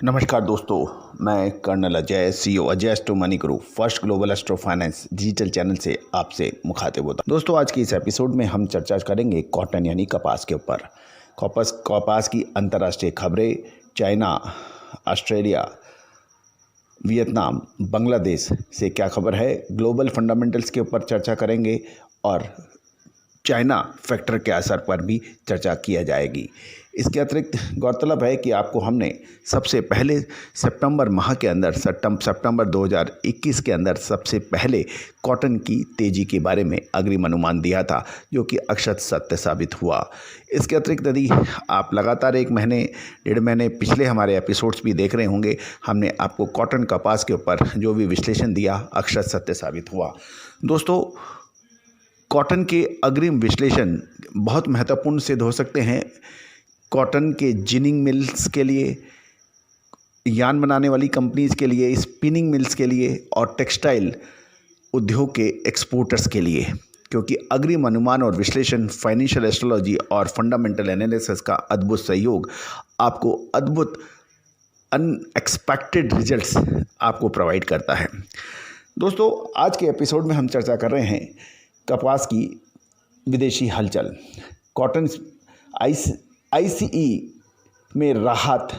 नमस्कार दोस्तों, मैं colonel Ajay, CEO Ajay Astro Money Group First Global Astro Finance digital channel से आपसे मुखातिब होता हूं। दोस्तों, आज की इस एपिसोड में हम चर्चा करेंगे कॉटन यानी कपास के ऊपर। कपास की अंतर्राष्ट्रीय खबरें, चाइना, ऑस्ट्रेलिया, वियतनाम, बांग्लादेश से क्या खबर है, ग्लोबल फंडामेंटल्स के ऊपर चर्चा करेंगे और चाइना फैक्टर के असर पर भी चर्चा किया जाएगी। इसके अतिरिक्त गौरतलब है कि आपको हमने सबसे पहले सितंबर माह के अंदर सितंबर 2021 के अंदर सबसे पहले कॉटन की तेज़ी के बारे में अग्रिम अनुमान दिया था, जो कि अक्षत सत्य साबित हुआ। इसके अतिरिक्त यदि आप लगातार एक महीने डेढ़ महीने पिछले हमारे एपिसोड्स भी देख रहे होंगे, हमने आपको कॉटन कपास के ऊपर जो भी विश्लेषण दिया अक्षत सत्य साबित हुआ। दोस्तों, कॉटन के अग्रिम विश्लेषण बहुत महत्वपूर्ण सिद्ध हो सकते हैं। कॉटन के जिनिंग मिल्स के लिए, यार्न बनाने वाली कंपनीज़ के लिए, स्पिनिंग मिल्स के लिए और टेक्सटाइल उद्योग के एक्सपोर्टर्स के लिए, क्योंकि अग्रिम अनुमान और विश्लेषण, फाइनेंशियल एस्ट्रोलॉजी और फंडामेंटल एनालिसिस का अद्भुत सहयोग आपको अद्भुत अनएक्सपेक्टेड रिजल्ट्स आपको प्रोवाइड करता है। दोस्तों, आज के एपिसोड में हम चर्चा कर रहे हैं कपास की विदेशी हलचल। कॉटन आईसीई में राहत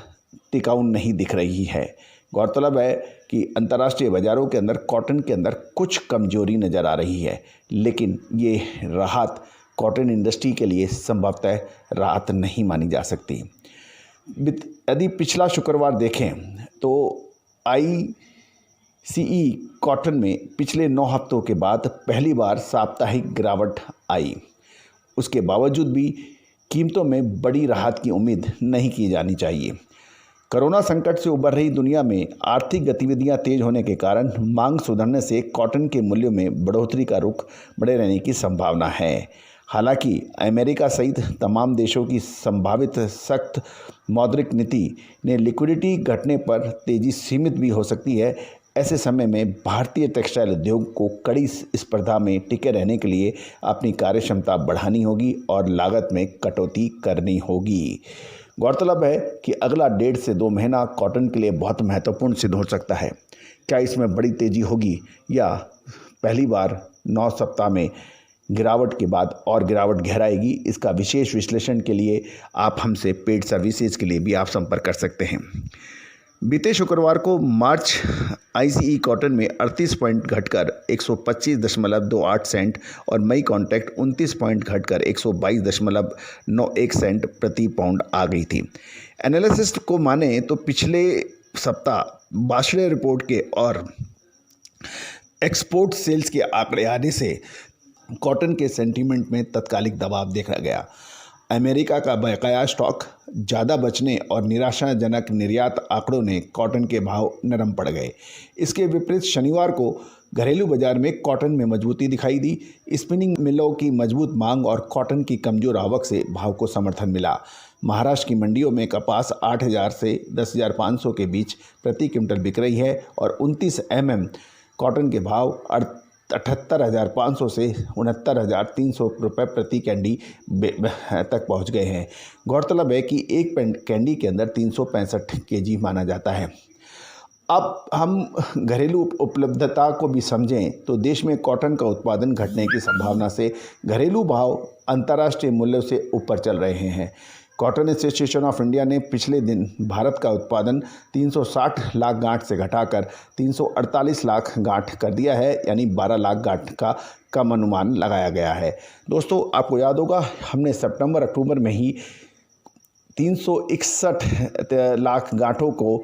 टिकाऊ नहीं दिख रही है। गौरतलब है कि अंतर्राष्ट्रीय बाज़ारों के अंदर कॉटन के अंदर कुछ कमजोरी नज़र आ रही है, लेकिन ये राहत कॉटन इंडस्ट्री के लिए संभवतः राहत नहीं मानी जा सकती। यदि पिछला शुक्रवार देखें तो आईसीई कॉटन में पिछले 9 हफ्तों के बाद पहली बार साप्ताहिक गिरावट आई। उसके बावजूद भी कीमतों में बड़ी राहत की उम्मीद नहीं की जानी चाहिए। कोरोना संकट से उभर रही दुनिया में आर्थिक गतिविधियां तेज होने के कारण मांग सुधरने से कॉटन के मूल्यों में बढ़ोतरी का रुख बढ़े रहने की संभावना है। हालांकि अमेरिका सहित तमाम देशों की संभावित सख्त मौद्रिक नीति ने लिक्विडिटी घटने पर तेजी सीमित भी हो सकती है। ऐसे समय में भारतीय टेक्सटाइल उद्योग को कड़ी स्पर्धा में टिके रहने के लिए अपनी कार्यक्षमता बढ़ानी होगी और लागत में कटौती करनी होगी। गौरतलब है कि अगला 1.5 से 2 महीना कॉटन के लिए बहुत महत्वपूर्ण सिद्ध हो सकता है। क्या इसमें बड़ी तेज़ी होगी या पहली बार 9 सप्ताह में गिरावट के बाद और गिरावट गहराएगी, इसका विशेष विश्लेषण के लिए आप हमसे पेड सर्विसेज के लिए भी आप संपर्क कर सकते हैं। बीते शुक्रवार को मार्च आईसीई कॉटन में 38 पॉइंट घटकर 125.28 सेंट और मई कॉन्ट्रैक्ट 29 पॉइंट घटकर 122.91 सेंट प्रति पाउंड आ गई थी। एनालिसिस्ट को माने तो पिछले सप्ताह बाशले रिपोर्ट के और एक्सपोर्ट सेल्स के आंकड़े आने से कॉटन के सेंटीमेंट में तत्कालिक दबाव देखा गया। अमेरिका का बकाया स्टॉक, ज़्यादा बचने और निराशाजनक निर्यात आंकड़ों ने कॉटन के भाव नरम पड़ गए। इसके विपरीत शनिवार को घरेलू बाजार में कॉटन में मजबूती दिखाई दी। स्पिनिंग मिलों की मजबूत मांग और कॉटन की कमजोर आवक से भाव को समर्थन मिला। महाराष्ट्र की मंडियों में कपास 8,000 से 10,500 के बीच प्रति क्विंटल बिक रही है और 29 कॉटन के भाव 78,500 से 69,300 रुपये प्रति कैंडी तक पहुंच गए हैं। गौरतलब है कि एक कैंडी के अंदर 365 केजी माना जाता है। अब हम घरेलू उपलब्धता को भी समझें तो देश में कॉटन का उत्पादन घटने की संभावना से घरेलू भाव अंतर्राष्ट्रीय मूल्यों से ऊपर चल रहे हैं। कॉटन एसोसिएशन ऑफ इंडिया ने पिछले दिन भारत का उत्पादन 360 लाख गांठ से घटाकर 348 लाख गांठ कर दिया है, यानी 12 लाख गांठ का कम अनुमान लगाया गया है। दोस्तों, आपको याद होगा हमने सितंबर अक्टूबर में ही 361 लाख गांठों को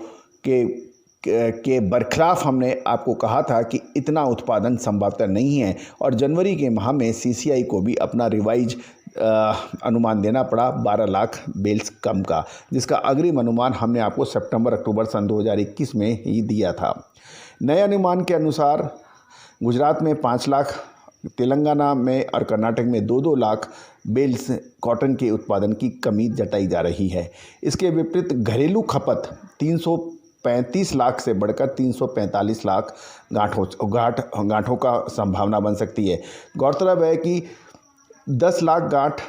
के बरखिलाफ हमने आपको कहा था कि इतना उत्पादन संभवतः नहीं है और जनवरी के माह में सीसीआई को भी अपना रिवाइज अनुमान देना पड़ा 12 लाख बेल्स कम का, जिसका अग्रिम अनुमान हमने आपको सितंबर अक्टूबर सन 2021 में ही दिया था। नए अनुमान के अनुसार गुजरात में 5 लाख, तेलंगाना में और कर्नाटक में 2-2 लाख बेल्स कॉटन के उत्पादन की कमी जताई जा रही है। इसके विपरीत घरेलू खपत 335 लाख से बढ़कर 345 लाख गांठों का संभावना बन सकती है। गौरतलब है कि 10 लाख गांठ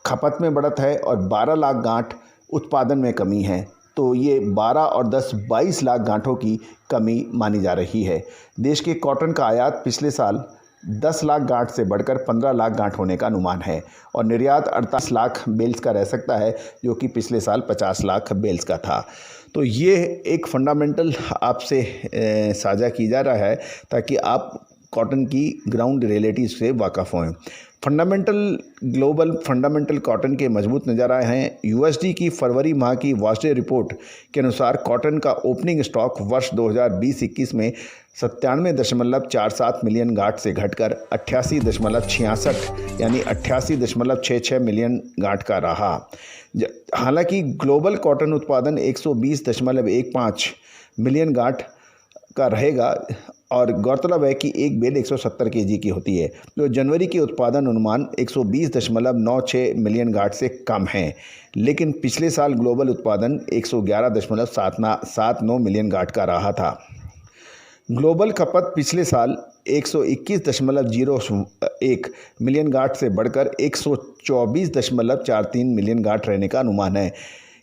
खपत में बढ़त है और 12 लाख गांठ उत्पादन में कमी है। तो ये 12 और 10 22 लाख गांठों की कमी मानी जा रही है। देश के कॉटन का आयात पिछले साल 10 लाख गांठ से बढ़कर 15 लाख गांठ होने का अनुमान है और निर्यात 48 लाख बेल्स का रह सकता है, जो कि पिछले साल 50 लाख बेल्स का था। तो ये एक फंडामेंटल आपसे साझा की जा रहा है ताकि आप कॉटन की ग्राउंड रियलिटी से वाकिफ़ हों। ग्लोबल फंडामेंटल कॉटन के मजबूत नज़र आए हैं। यूएसडी की फरवरी माह की वार्षिक रिपोर्ट के अनुसार कॉटन का ओपनिंग स्टॉक वर्ष 2020-21 में 97.47 मिलियन गांठ से घटकर 88.66 यानी 88.66 मिलियन गांठ का रहा। हालांकि ग्लोबल कॉटन उत्पादन 120.15 मिलियन गांठ का रहेगा और गौरतलब है कि एक बेल 170 केजी की होती है, जो जनवरी के उत्पादन अनुमान 120.96 मिलियन गांठ से कम है। लेकिन पिछले साल ग्लोबल उत्पादन 111.79 मिलियन गांठ का रहा था। ग्लोबल खपत पिछले साल 121.01 मिलियन गांठ से बढ़कर 124.43 मिलियन गांठ रहने का अनुमान है।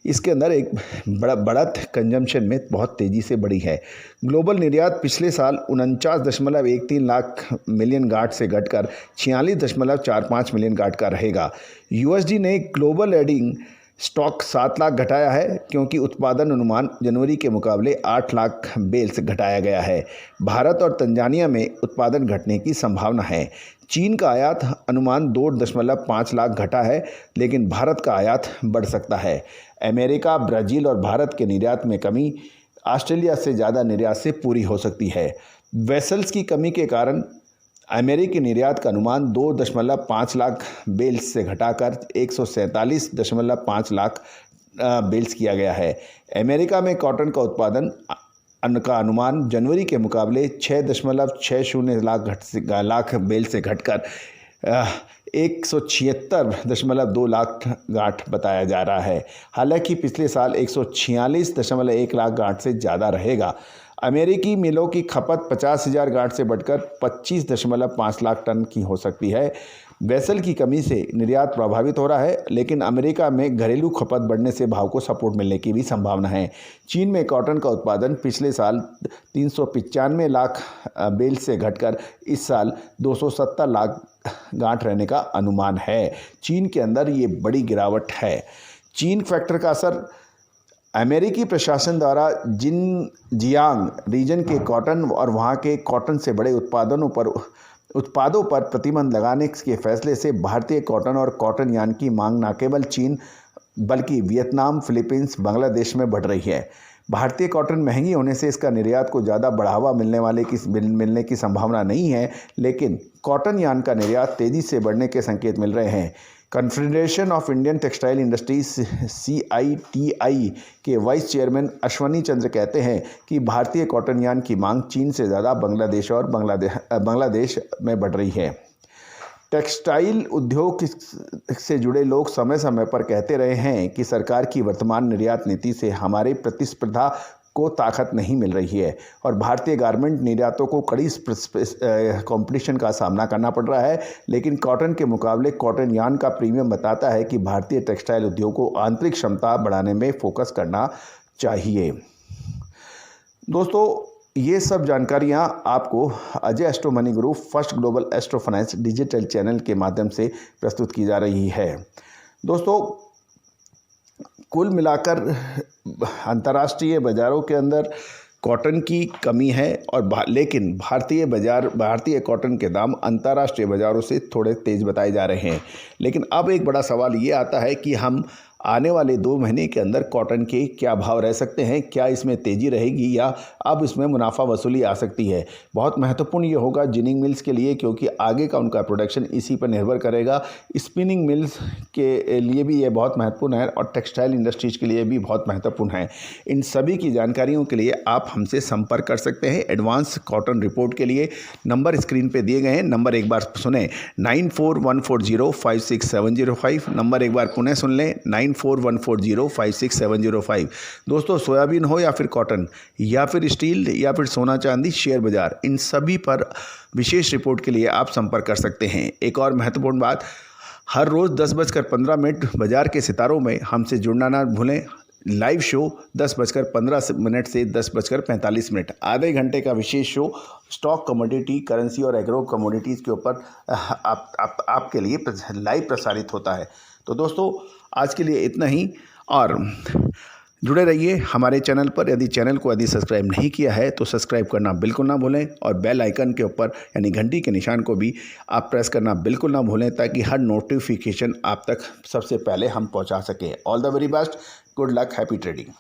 इसके अंदर एक बढ़त कंजम्पशन में बहुत तेज़ी से बढ़ी है। ग्लोबल निर्यात पिछले साल 49.13 लाख मिलियन गांठ से घटकर 46.45 मिलियन गांठ का रहेगा। यूएसडी ने ग्लोबल एडिंग स्टॉक 7 लाख घटाया है क्योंकि उत्पादन अनुमान जनवरी के मुकाबले 8 लाख बेल्स घटाया गया है। भारत और तंजानिया में उत्पादन घटने की संभावना है। चीन का आयात अनुमान 2.5 लाख घटा है, लेकिन भारत का आयात बढ़ सकता है। अमेरिका, ब्राज़ील और भारत के निर्यात में कमी ऑस्ट्रेलिया से ज़्यादा निर्यात से पूरी हो सकती है। वेसल्स की कमी के कारण अमेरिकी निर्यात का अनुमान 2.5 लाख बेल्स से घटाकर 147.5 लाख बेल्स किया गया है। अमेरिका में कॉटन का उत्पादन का अनुमान जनवरी के मुकाबले 6.60 लाख बेल से घटकर 176.2 लाख गांठ बताया जा रहा है। हालांकि पिछले साल 146.1 लाख गांठ से ज़्यादा रहेगा। अमेरिकी मिलों की खपत 50,000 गांठ से बढ़कर 25.5 लाख टन की हो सकती है। वेसल की कमी से निर्यात प्रभावित हो रहा है, लेकिन अमेरिका में घरेलू खपत बढ़ने से भाव को सपोर्ट मिलने की भी संभावना है। चीन में कॉटन का उत्पादन पिछले साल 395 लाख बेल से घटकर इस साल 270 लाख गांठ रहने का अनुमान है। चीन के अंदर ये बड़ी गिरावट है। चीन फैक्टर का असर अमेरिकी प्रशासन द्वारा जिनजियांग रीजन के कॉटन और वहाँ के कॉटन से बड़े उत्पादों पर प्रतिबंध लगाने के फैसले से भारतीय कॉटन और कॉटन यार्न की मांग न केवल चीन बल्कि वियतनाम, फिलीपींस, बांग्लादेश में बढ़ रही है। भारतीय कॉटन महंगी होने से इसका निर्यात को ज़्यादा बढ़ावा मिलने की संभावना नहीं है, लेकिन कॉटन यार्न का निर्यात तेज़ी से बढ़ने के संकेत मिल रहे हैं। Confederation of Indian textile industries CITI के वाइस चेयरमैन अश्वनी चंद्र कहते हैं कि भारतीय कॉटन यार्न की मांग चीन से ज़्यादा बांग्लादेश में बढ़ रही है। टेक्सटाइल उद्योग से जुड़े लोग समय समय पर कहते रहे हैं कि सरकार की वर्तमान निर्यात नीति से हमारे प्रतिस्पर्धा को ताकत नहीं मिल रही है और भारतीय गारमेंट निर्यातों को कड़ी कंपटीशन का सामना करना पड़ रहा है। लेकिन कॉटन के मुकाबले कॉटन यार्न का प्रीमियम बताता है कि भारतीय टेक्सटाइल उद्योग को आंतरिक क्षमता बढ़ाने में फोकस करना चाहिए। दोस्तों, ये सब जानकारियाँ आपको अजय एस्ट्रो मनी गुरु first Global Astro Finance digital channel के माध्यम से प्रस्तुत की जा रही है। दोस्तों, कुल मिलाकर अंतर्राष्ट्रीय बाज़ारों के अंदर कॉटन की कमी है और लेकिन भारतीय कॉटन के दाम अंतर्राष्ट्रीय बाज़ारों से थोड़े तेज़ बताए जा रहे हैं। लेकिन अब एक बड़ा सवाल ये आता है कि हम आने वाले 2 महीने के अंदर कॉटन के क्या भाव रह सकते हैं, क्या इसमें तेज़ी रहेगी या अब इसमें मुनाफा वसूली आ सकती है। बहुत महत्वपूर्ण ये होगा जिनिंग मिल्स के लिए, क्योंकि आगे का उनका प्रोडक्शन इसी पर निर्भर करेगा। स्पिनिंग मिल्स के लिए भी ये बहुत महत्वपूर्ण है और टेक्सटाइल इंडस्ट्रीज के लिए भी बहुत महत्वपूर्ण है। इन सभी की जानकारियों के लिए आप हमसे संपर्क कर सकते हैं। एडवांस कॉटन रिपोर्ट के लिए नंबर स्क्रीन पर दिए गए हैं। नंबर एक बार सुने 9414056705। नंबर एक बार पुनः सुन लें 9414056705। दोस्तों, सोयाबीन हो या फिर कॉटन या फिर स्टील या फिर सोना चांदी, शेयर बाजार, इन सभी पर विशेष रिपोर्ट के लिए आप संपर्क कर सकते हैं। एक और महत्वपूर्ण बात, हर रोज़ 10:15 बाजार के सितारों में हमसे जुड़ना ना भूलें। लाइव शो 10:15 से 10:45, आधे घंटे का विशेष शो स्टॉक, कमोडिटी, करेंसी और एग्रो कमोडिटीज़ के ऊपर आपके लिए लाइव प्रसारित होता है। तो दोस्तों आज के लिए इतना ही, और जुड़े रहिए हमारे चैनल पर। यदि चैनल को सब्सक्राइब नहीं किया है तो सब्सक्राइब करना बिल्कुल ना भूलें, और बेल आइकन के ऊपर यानी घंटी के निशान को भी आप प्रेस करना बिल्कुल ना भूलें, ताकि हर नोटिफिकेशन आप तक सबसे पहले हम पहुंचा सकें। All the very best, good luck, happy trading.